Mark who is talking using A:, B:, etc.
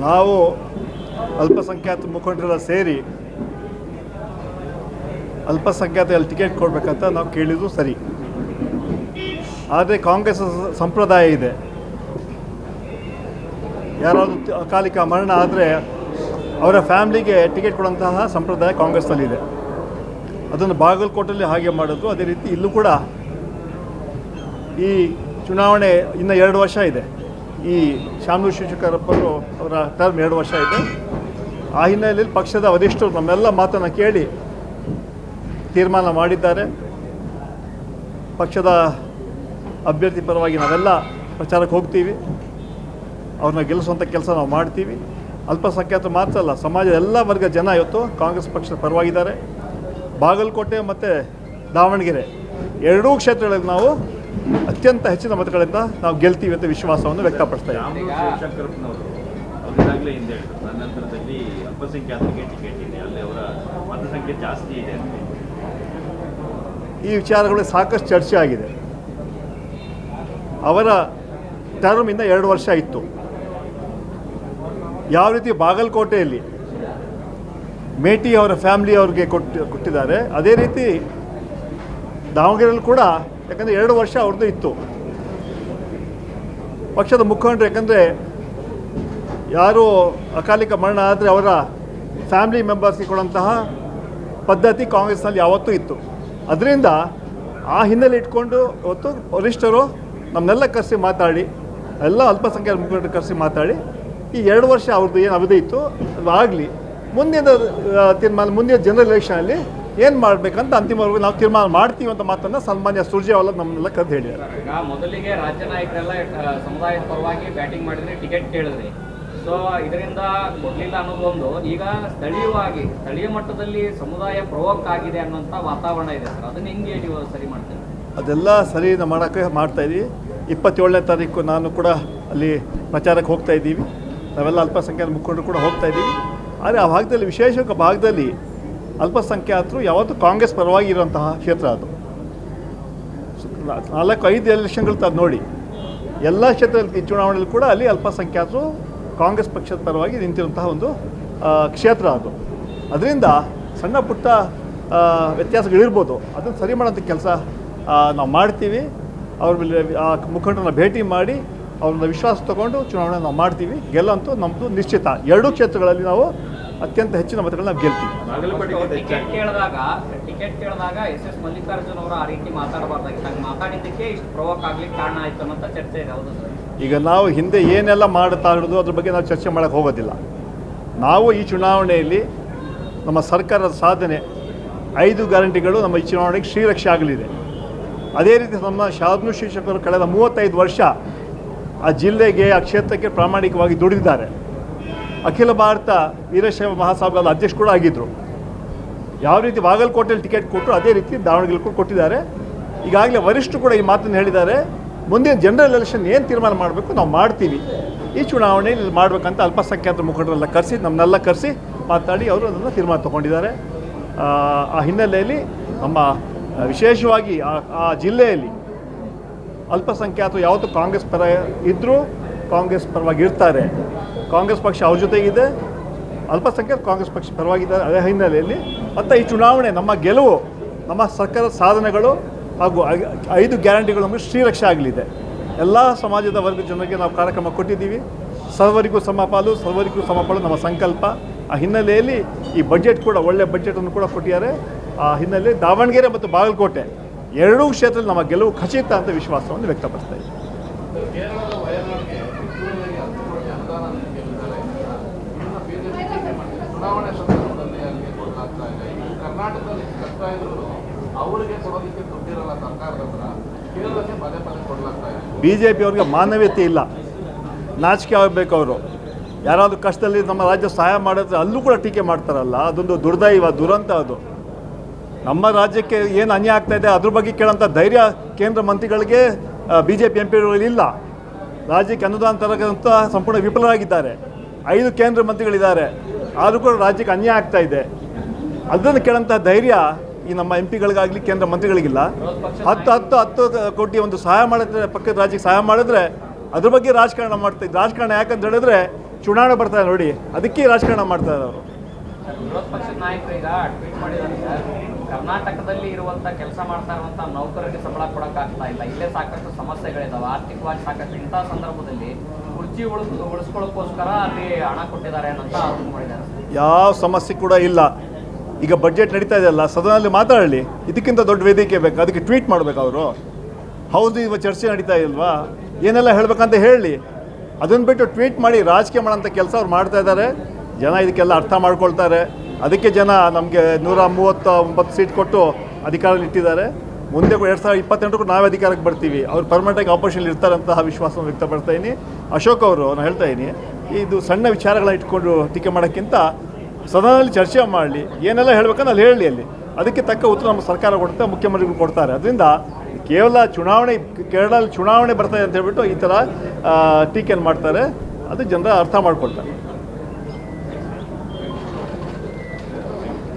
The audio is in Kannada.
A: ನಾವು ಅಲ್ಪಸಂಖ್ಯಾತ ಮುಖಂಡರೆಲ್ಲ ಸೇರಿ ಅಲ್ಪಸಂಖ್ಯಾತರಲ್ಲಿ ಟಿಕೆಟ್ ಕೊಡಬೇಕಂತ ನಾವು ಕೇಳಿದ್ದು ಸರಿ. ಆದರೆ ಕಾಂಗ್ರೆಸ್ ಸಂಪ್ರದಾಯ ಇದೆ, ಯಾರಾದರೂ ಅಕಾಲಿಕ ಮರಣ ಆದರೆ ಅವರ ಫ್ಯಾಮ್ಲಿಗೆ ಟಿಕೆಟ್ ಕೊಡುವಂತಹ ಸಂಪ್ರದಾಯ ಕಾಂಗ್ರೆಸ್ನಲ್ಲಿದೆ. ಅದನ್ನು ಬಾಗಲಕೋಟೆಯಲ್ಲಿ ಹಾಗೆ ಮಾಡೋದು. ಅದೇ ರೀತಿ ಇಲ್ಲೂ ಕೂಡ ಈ ಚುನಾವಣೆ ಇನ್ನು 2 ವರ್ಷ ಇದೆ. ಈ ಶಾಮನೂರು ಶಿವಶಂಕರಪ್ಪರು ಅವರ ಟರ್ಮ್ 2 ವರ್ಷ ಇದೆ. ಆ ಹಿನ್ನೆಲೆಯಲ್ಲಿ ಪಕ್ಷದ ವರಿಷ್ಠರು ನಮ್ಮೆಲ್ಲ ಮಾತನ್ನು ಕೇಳಿ ತೀರ್ಮಾನ ಮಾಡಿದ್ದಾರೆ. ಪಕ್ಷದ ಅಭ್ಯರ್ಥಿ ಪರವಾಗಿ ನಾವೆಲ್ಲ ಪ್ರಚಾರಕ್ಕೆ ಹೋಗ್ತೀವಿ, ಅವ್ರನ್ನ ಗೆಲ್ಲಿಸುವಂಥ ಕೆಲಸ ನಾವು ಮಾಡ್ತೀವಿ. ಅಲ್ಪಸಂಖ್ಯಾತರು ಮಾತ್ರ ಅಲ್ಲ, ಸಮಾಜದ ಎಲ್ಲ ವರ್ಗ ಜನ ಇವತ್ತು ಕಾಂಗ್ರೆಸ್ ಪಕ್ಷದ ಪರವಾಗಿದ್ದಾರೆ. ಬಾಗಲಕೋಟೆ ಮತ್ತು ದಾವಣಗೆರೆ ಎರಡೂ ಕ್ಷೇತ್ರಗಳಲ್ಲಿ ನಾವು ಅತ್ಯಂತ ಹೆಚ್ಚಿನ ಮತಗಳಿಂದ ನಾವು ಗೆಲ್ತೀವಿ ಅಂತ ವಿಶ್ವಾಸವನ್ನು ವ್ಯಕ್ತಪಡಿಸ್ತಾ ಇದ್ದೀವಿ.
B: ಅವರಿಗಾಗಲೇ ಹಿಂದೆ ಹೇಳಿದ್ರು, ನನ್ನ ನಂತರದಲ್ಲಿ ಅಲ್ಪಸಂಖ್ಯಾತರಿಗೆ ಟಿಕೆಟ್ ಇದೆ, ಅಲ್ಲಿ ಅವರ ಮತಸಂಖ್ಯೆ ಜಾಸ್ತಿ ಇದೆ ಅಂತ.
A: ಈ ವಿಚಾರಗಳು ಸಾಕಷ್ಟು ಚರ್ಚೆ ಆಗಿದೆ. ಅವರ ಟರ್ಮ್ ಇಂದ 2 ವರ್ಷ ಇತ್ತು. ಯಾವ ರೀತಿ ಬಾಗಲಕೋಟೆಯಲ್ಲಿ ಮೇಟಿ ಅವರ ಫ್ಯಾಮಿಲಿ ಅವ್ರಿಗೆ ಕೊಟ್ಟಿದ್ದಾರೆ, ಅದೇ ರೀತಿ ದಾವಣಗೆರೆಯಲ್ಲಿ ಕೂಡ, ಯಾಕಂದರೆ 2 ವರ್ಷ ಅವ್ರದ್ದು ಇತ್ತು. ಪಕ್ಷದ ಮುಖಂಡರು, ಯಾಕಂದರೆ ಯಾರು ಅಕಾಲಿಕ ಮರಣ ಆದರೆ ಅವರ ಫ್ಯಾಮಿಲಿ ಮೆಂಬರ್ಸ್ಗೆ ಕೊಡುವಂತಹ ಪದ್ಧತಿ ಕಾಂಗ್ರೆಸ್ನಲ್ಲಿ ಯಾವತ್ತೂ ಇತ್ತು. ಅದರಿಂದ ಆ ಹಿನ್ನೆಲೆ ಇಟ್ಕೊಂಡು ಇವತ್ತು ವರಿಷ್ಠರು ನಮ್ಮನ್ನೆಲ್ಲ ಕರೆಸಿ ಮಾತಾಡಿ, ಎಲ್ಲ ಅಲ್ಪಸಂಖ್ಯಾತ ಮುಖಂಡರು ಕರೆಸಿ ಮಾತಾಡಿ, ಈ 2 ವರ್ಷ ಅವ್ರದ್ದು ಏನು ಅವಧಿ ಇತ್ತು ಅದು ಆಗಲಿ, ಮುಂದಿನ ತೀರ್ಮಾನ ಮುಂದಿನ ಜನರಲ್ ಎಲೆಕ್ಷನಲ್ಲಿ ಏನು ಮಾಡಬೇಕಂತ ಅಂತಿಮವರೆಗೂ ನಾವು ತೀರ್ಮಾನ ಮಾಡ್ತೀವಿ ಅಂತ ಮಾತನ್ನು ಸನ್ಮಾನ್ಯ ಸುರ್ಜೇವಾಲಾ ನಮ್ಮನ್ನೆಲ್ಲ ಕರೆದು ಹೇಳಿದ್ದಾರೆ.
C: ಈಗ ಮೊದಲಿಗೆ ರಾಜ್ಯ ನಾಯಕರೆಲ್ಲ ಸಮುದಾಯದ ಪರವಾಗಿ ಬ್ಯಾಟಿಂಗ್ ಮಾಡಿದ್ರೆ, ಟಿಕೆಟ್ ಕೇಳಿದ್ರಿ. ಸೊ ಇದರಿಂದ ಕೊಡಲಿಲ್ಲ ಅನ್ನೋದೊಂದು, ಈಗ ಸ್ಥಳೀಯ ಮಟ್ಟದಲ್ಲಿ ಸಮುದಾಯ ಪ್ರವೋಕ್ ಆಗಿದೆ ಅನ್ನೋಂಥ ವಾತಾವರಣ ಇದೆ ಸರ್. ಅದನ್ನ ಹೆಂಗೆ ನೀವು ಸರಿ ಮಾಡ್ತೀರಿ?
A: ಅದೆಲ್ಲ ಸರಿ ಮಾಡೋಕ್ಕೆ ಮಾಡ್ತಾಯಿದ್ದೀವಿ. 27ನೇ ತಾರೀಕು ನಾನು ಕೂಡ ಅಲ್ಲಿ ಪ್ರಚಾರಕ್ಕೆ ಹೋಗ್ತಾ ಇದ್ದೀವಿ. ನಾವೆಲ್ಲ ಅಲ್ಪಸಂಖ್ಯಾತ ಮುಖಂಡರು ಕೂಡ ಹೋಗ್ತಾ ಇದ್ದೀವಿ. ಆದರೆ ಆ ಭಾಗದಲ್ಲಿ, ವಿಶೇಷ ಭಾಗದಲ್ಲಿ ಅಲ್ಪಸಂಖ್ಯಾತರು ಯಾವತ್ತೂ ಕಾಂಗ್ರೆಸ್ ಪರವಾಗಿ ಇರುವಂತಹ ಕ್ಷೇತ್ರ ಅದು. 4-5 ಎಲೆಕ್ಷನ್ಗಳು ತಂದು ನೋಡಿ, ಎಲ್ಲ ಕ್ಷೇತ್ರದಲ್ಲಿ ಚುನಾವಣೆಯಲ್ಲಿ ಕೂಡ ಅಲ್ಲಿ ಅಲ್ಪಸಂಖ್ಯಾತರು ಕಾಂಗ್ರೆಸ್ ಪಕ್ಷದ ಪರವಾಗಿ ನಿಂತಿರುವಂತಹ ಒಂದು ಕ್ಷೇತ್ರ ಅದು. ಅದರಿಂದ ಸಣ್ಣ ಪುಟ್ಟ ವ್ಯತ್ಯಾಸಗಳಿರ್ಬೋದು, ಅದನ್ನು ಸರಿ ಮಾಡೋಂಥ ಕೆಲಸ ನಾವು ಮಾಡ್ತೀವಿ. ಅವ್ರ ಮೇಲೆ ಆ ಮುಖಂಡರನ್ನ ಭೇಟಿ ಮಾಡಿ ಅವ್ರನ್ನ ವಿಶ್ವಾಸ ತಗೊಂಡು ಚುನಾವಣೆ ನಾವು ಮಾಡ್ತೀವಿ. ಗೆಲ್ಲಂತೂ ನಮ್ಮದು ನಿಶ್ಚಿತ. 2 ಕ್ಷೇತ್ರಗಳಲ್ಲಿ ನಾವು ಅತ್ಯಂತ ಹೆಚ್ಚಿನ ಮತಗಳನ್ನ ನಾವು ಗೆಲ್ತೀವಿ.
C: ಟಿಕೆಟ್ ಕೇಳಿದಾಗ ಎಸ್ ಮಲ್ಲಿಕಾರ್ಜುನ್ ಅವರು ಆ ರೀತಿ ಮಾತಾಡಬಾರ್ದಾಗಿತ್ತು, ಹಂಗೆ ಮಾತಾಡಿದ್ದಕ್ಕೆ ಇಷ್ಟು ಪ್ರವೋಕ್ ಆಗ್ಲಿಕ್ಕೆ ಕಾರಣ ಆಯಿತು ಅನ್ನೋಂಥ ಚರ್ಚೆ ಇದೆ. ಹೌದು ಸರ್.
A: ಈಗ ನಾವು ಹಿಂದೆ ಏನೆಲ್ಲ ಮಾಡ್ತಾ ಇರೋದು ಅದ್ರ ಬಗ್ಗೆ ನಾವು ಚರ್ಚೆ ಮಾಡೋಕ್ಕೆ ಹೋಗೋದಿಲ್ಲ. ನಾವು ಈ ಚುನಾವಣೆಯಲ್ಲಿ ನಮ್ಮ ಸರ್ಕಾರದ ಸಾಧನೆ 5 ಗ್ಯಾರಂಟಿಗಳು ನಮ್ಮ ಈ ಚುನಾವಣೆಗೆ ಶ್ರೀರಕ್ಷೆ ಆಗಲಿದೆ. ಅದೇ ರೀತಿ ನಮ್ಮ ಶಾಮನೂರು ಶಿವಶಂಕರರು ಕಳೆದ 35 ವರ್ಷ ಆ ಜಿಲ್ಲೆಗೆ, ಆ ಕ್ಷೇತ್ರಕ್ಕೆ ಪ್ರಾಮಾಣಿಕವಾಗಿ ದುಡಿದಿದ್ದಾರೆ. ಅಖಿಲ ಭಾರತ ವೀರಶೈವ ಮಹಾಸಭಾದ ಅಧ್ಯಕ್ಷ ಕೂಡ ಆಗಿದ್ದರು. ಯಾವ ರೀತಿ ಬಾಗಲಕೋಟೆಯಲ್ಲಿ ಟಿಕೆಟ್ ಕೊಟ್ಟರು ಅದೇ ರೀತಿ ದಾವಣಗೆರೆ ಕೂಡ ಕೊಟ್ಟಿದ್ದಾರೆ. ಈಗಾಗಲೇ ವರಿಷ್ಠರು ಕೂಡ ಈ ಮಾತನ್ನು ಹೇಳಿದ್ದಾರೆ, ಮುಂದಿನ ಜನರಲ್ ಎಲೆಕ್ಷನ್ ಏನು ತೀರ್ಮಾನ ಮಾಡಬೇಕು ನಾವು ಮಾಡ್ತೀವಿ, ಈ ಚುನಾವಣೆಯಲ್ಲಿ ಮಾಡಬೇಕಂತ ಅಲ್ಪಸಂಖ್ಯಾತ ಮುಖಂಡರೆಲ್ಲ ಕರೆಸಿ, ನಮ್ಮನ್ನೆಲ್ಲ ಕರೆಸಿ ಮಾತಾಡಿ ಅವರು ಅದನ್ನು ತೀರ್ಮಾನ ತೊಗೊಂಡಿದ್ದಾರೆ. ಆ ಹಿನ್ನೆಲೆಯಲ್ಲಿ ನಮ್ಮ ವಿಶೇಷವಾಗಿ ಆ ಜಿಲ್ಲೆಯಲ್ಲಿ ಅಲ್ಪಸಂಖ್ಯಾತರು ಯಾವತ್ತೂ ಕಾಂಗ್ರೆಸ್ ಪರ ಇದ್ದರೂ ಕಾಂಗ್ರೆಸ್ ಪರವಾಗಿ ಇರ್ತಾರೆ. ಕಾಂಗ್ರೆಸ್ ಪಕ್ಷ ಅವ್ರ ಜೊತೆಗಿದೆ, ಅಲ್ಪಸಂಖ್ಯಾತರು ಕಾಂಗ್ರೆಸ್ ಪಕ್ಷ ಪರವಾಗಿದ್ದಾರೆ. ಅದೇ ಹಿನ್ನೆಲೆಯಲ್ಲಿ ಮತ್ತು ಈ ಚುನಾವಣೆ ನಮ್ಮ ಗೆಲುವು, ನಮ್ಮ ಸರ್ಕಾರದ ಸಾಧನೆಗಳು ಹಾಗೂ 5 ಗ್ಯಾರಂಟಿಗಳು ನಮಗೆ ಶ್ರೀರಕ್ಷೆ ಆಗಲಿದೆ. ಎಲ್ಲ ಸಮಾಜದ ವರ್ಗ ಜನರಿಗೆ ನಾವು ಕಾರ್ಯಕ್ರಮ ಕೊಟ್ಟಿದ್ದೀವಿ. ಸರ್ವರಿಗೂ ಸಮಪಾಲು, ಸರ್ವರಿಗೂ ಸಮಪಾಲು ನಮ್ಮ ಸಂಕಲ್ಪ. ಆ ಹಿನ್ನೆಲೆಯಲ್ಲಿ ಈ ಬಜೆಟ್ ಕೂಡ ಒಳ್ಳೆಯ ಬಜೆಟನ್ನು ಕೂಡ ಕೊಟ್ಟಿದ್ದಾರೆ. ಆ ಹಿನ್ನೆಲೆಯಲ್ಲಿ ದಾವಣಗೆರೆ ಮತ್ತು ಬಾಗಲಕೋಟೆ 2 ಕ್ಷೇತ್ರದಲ್ಲಿ ನಮ್ಮ ಗೆಲುವು ಖಚಿತ ಅಂತ ವಿಶ್ವಾಸವನ್ನು ವ್ಯಕ್ತಪಡಿಸ್ತಾ ಇದ್ದೀವಿ.
D: ಚುನಾವಣೆ ಸಂದರ್ಭದಲ್ಲಿ ಅಲ್ಲಿಗೆ ಕೊಡಲಾಗ್ತಾ ಇದೆ. ಕರ್ನಾಟಕದಲ್ಲಿ ಕಟ್ತಾ ಇದ್ರು ಅವರಿಗೆ ಕೊಡೋದಕ್ಕೆ ದುಡ್ಡಿರಲ್ಲ ಸರ್ಕಾರದ ಹತ್ರ, ಕೇರಳಕ್ಕೆ ಪದೇ ಪದೇ ಕೊಡಲಾಗ್ತಾ ಇದೆ.
A: BJP ಅವ್ರಿಗೆ ಮಾನವೀಯತೆ ಇಲ್ಲ, ನಾಚಿಕೆ ಆಗಬೇಕು. ಅವರು ಯಾರಾದರೂ ಕಷ್ಟದಲ್ಲಿ ನಮ್ಮ ರಾಜ್ಯ ಸಹಾಯ ಮಾಡಿದ್ರೆ ಅಲ್ಲೂ ಕೂಡ ಟೀಕೆ ಮಾಡ್ತಾರಲ್ಲ, ಅದೊಂದು ದುರ್ದೈವ, ದುರಂತ. ಅದು ನಮ್ಮ ರಾಜ್ಯಕ್ಕೆ ಏನು ಅನ್ಯಾಯ ಆಗ್ತಾ ಇದೆ ಅದ್ರ ಬಗ್ಗೆ ಕೇಳೋಂಥ ಧೈರ್ಯ ಕೇಂದ್ರ ಮಂತ್ರಿಗಳಿಗೆ BJP MP ಇಲ್ಲ. ರಾಜ್ಯಕ್ಕೆ ಅನುದಾನ ತರಕಂತ ಸಂಪೂರ್ಣ ವಿಫಲರಾಗಿದ್ದಾರೆ. 5 ಕೇಂದ್ರ ಮಂತ್ರಿಗಳಿದ್ದಾರೆ, ಆದರೂ ಕೂಡ ರಾಜ್ಯಕ್ಕೆ ಅನ್ಯಾಯ ಆಗ್ತಾ ಇದೆ. ಅದನ್ನು ಕೇಳೋಂಥ ಧೈರ್ಯ ಈ ನಮ್ಮ MP ಕೇಂದ್ರ ಮಂತ್ರಿಗಳಿಗಿಲ್ಲ. 10 ಕೋಟಿ ಒಂದು ಸಹಾಯ ಮಾಡಿದ್ರೆ, ಪಕ್ಕದ ರಾಜ್ಯಕ್ಕೆ ಸಹಾಯ ಮಾಡಿದ್ರೆ ಅದ್ರ ಬಗ್ಗೆ ರಾಜಕಾರಣ ರಾಜಕಾರಣ ಯಾಕಂತ ಹೇಳಿದ್ರೆ ಚುನಾವಣೆ ಬರ್ತಾರೆ ನೋಡಿ, ಅದಕ್ಕೆ ರಾಜಕಾರಣ ಮಾಡ್ತಾರೆ ಅವರು.
C: ವಿರೋಧ ಪಕ್ಷದ ನಾಯಕರು ಈಗ ಟ್ವೀಟ್ ಮಾಡಿದ್ದಾರೆ ಸರ್, ಕರ್ನಾಟಕದಲ್ಲಿ ಇರುವಂತ ಕೆಲಸ ಮಾಡ್ತಾ ಇರುವಂತ ನೌಕರರಿಗೆ ಸಂಬಳ ಕೊಡೋಕ್ಕಾಗ್ತಾ ಇಲ್ಲ, ಇಲ್ಲೇ ಸಾಕಷ್ಟು ಸಮಸ್ಯೆಗಳಿದಾವೆ, ಆರ್ಥಿಕವಾಗಿ ಸಾಕಷ್ಟು ಇಂಥ ಸಂದರ್ಭದಲ್ಲಿ ಕುರ್ಚಿ ಉಳಿಸ್ಕೊಳ್ಳೋಕ್ಕೋಸ್ಕರ ಅಲ್ಲಿ ಹಣ ಕೊಟ್ಟಿದ್ದಾರೆ ಅಂತ ಆರೋಪ ಮಾಡಿದ್ದಾರೆ.
A: ಯಾವ ಸಮಸ್ಯೆ ಕೂಡ ಇಲ್ಲ. ಈಗ ಬಡ್ಜೆಟ್ ನಡೀತಾ ಇದೆಯಲ್ಲ, ಸದನದಲ್ಲಿ ಮಾತಾಡಲಿ, ಇದಕ್ಕಿಂತ ದೊಡ್ಡ ವೇದಿಕೆ ಬೇಕು, ಅದಕ್ಕೆ ಟ್ವೀಟ್ ಮಾಡಬೇಕು ಅವರು. ಹೌದು, ಇವಾಗ ಚರ್ಚೆ ನಡೀತಾ ಇಲ್ವಾ, ಏನೆಲ್ಲ ಹೇಳಬೇಕಂತ ಹೇಳಿ, ಅದನ್ನು ಬಿಟ್ಟು ಟ್ವೀಟ್ ಮಾಡಿ ರಾಜಕೀಯ ಮಾಡೋಂಥ ಕೆಲಸ ಅವ್ರು ಮಾಡ್ತಾ ಇದ್ದಾರೆ. ಜನ ಇದಕ್ಕೆಲ್ಲ ಅರ್ಥ ಮಾಡ್ಕೊಳ್ತಾರೆ. ಅದಕ್ಕೆ ಜನ ನಮಗೆ 139 ಸೀಟ್ ಕೊಟ್ಟು ಅಧಿಕಾರ ಇಟ್ಟಿದ್ದಾರೆ. ಮುಂದೆ 2028 ನಾವೇ ಅಧಿಕಾರಕ್ಕೆ ಬರ್ತೀವಿ, ಅವ್ರು ಪರ್ಮನೆಂಟಾಗಿ ಆಪೋಸಿಷನ್ ಇರ್ತಾರಂತಹ ವಿಶ್ವಾಸವನ್ನು ವ್ಯಕ್ತಪಡ್ತಾ ಇದ್ದೀನಿ. ಅಶೋಕ್ ಅವರು ನಾನು ಹೇಳ್ತಾ ಇದ್ದೀನಿ, ಇದು ಸಣ್ಣ ವಿಚಾರಗಳನ್ನ ಇಟ್ಕೊಂಡು ಟೀಕೆ ಮಾಡೋಕ್ಕಿಂತ ಸದನದಲ್ಲಿ ಚರ್ಚೆ ಮಾಡಲಿ, ಏನೆಲ್ಲ ಹೇಳ್ಬೇಕಂದ್ರೆ ಅಲ್ಲಿ ಹೇಳಲಿ, ಅಲ್ಲಿ ಅದಕ್ಕೆ ತಕ್ಕ ಉತ್ತರ ನಮ್ಮ ಸರ್ಕಾರ ಕೊಡುತ್ತೆ, ಮುಖ್ಯಮಂತ್ರಿಗಳು ಕೊಡ್ತಾರೆ. ಅದರಿಂದ ಕೇವಲ ಕೇರಳದಲ್ಲಿ ಚುನಾವಣೆ ಬರ್ತಾಯಿದೆ ಅಂತ ಹೇಳ್ಬಿಟ್ಟು ಈ ಥರ ಟೀಕೆಯನ್ನು ಮಾಡ್ತಾರೆ. ಅದು ಜನರ ಅರ್ಥ ಮಾಡ್ಕೊಳ್ತಾರೆ.